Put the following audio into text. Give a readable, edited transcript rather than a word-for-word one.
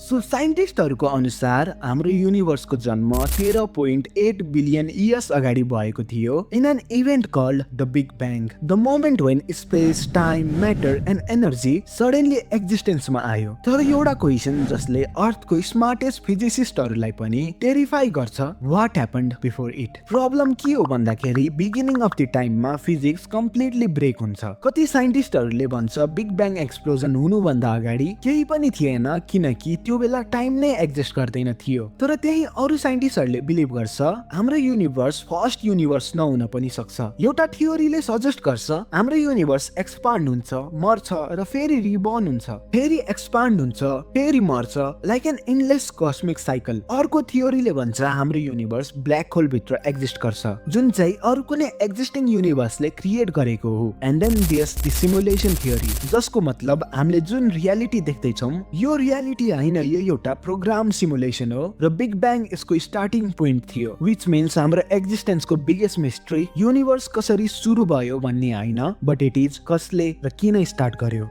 So साइन्टिस्टहरूको अनुसार हाम्रो युनिभर्सको जन्म 13.8 बिलियन इयर्स अगाडि भएको थियो in an event called the big bang, the moment when space, time, matter and energy suddenly एक्जिस्टेन्समा आयो। तर एउटा क्वेसन जसले अर्थको स्मार्टेस्ट फिजिसिस्टहरूलाई पनि टेरिफाई गर्छ, what happened before it. Problem के हो भन्दाखेरि बिगिनिङ अफ द टाइममा फिजिक्स कम्प्लिटली ब्रेक हुन्छ। कति साइन्टिस्टहरूले भन्छ बिग ब्याङ एक्सप्लोजन हुनुभन्दा अगाडि केही पनि थिएन, किनकि त्यो बेला टाइम नै एक्जिस्ट गर्दैन थियो। तर त्यही अरू साइन्टिस्टहरूले बिलिभ गर्छ हाम्रो युनिभर्स फर्स्ट युनिभर्स नहुन पनि सक्छ। एउटा थियोरीले सजेस्ट गर्छ हाम्रो युनिभर्स एक्सपान्ड हुन्छ, मर्छ र फेरि रिबर्न हुन्छ, फेरि एक्सपान्ड हुन्छ, फेरि मर्छ, लाइक एन इन्डलेस कस्मिक साइकल। अर्को थियोरीले भन्छ हाम्रो युनिभर्स ब्ल्याक होल भित्र एक्जिस्ट गर्छ, जुन चाहिँ अरू कुनै एक्जिस्टिङ युनिभर्सले क्रिएट गरेको हो। And then there's the simulation theory, जसको मतलब हामीले जुन रियालिटी देख्दैछौँ यो रियालिटी होइन, यो एउटा प्रोग्राम सिमुलेसन हो र बिग ब्याङ यसको स्टार्टिङ पोइन्ट थियो। विच मिन्स हाम्रो एक्जिस्टेन्सको बिगेस्ट मिस्ट्री युनिभर्स कसरी सुरु भयो भन्ने होइन, बट इट इज कसले र किन स्टार्ट गर्यो।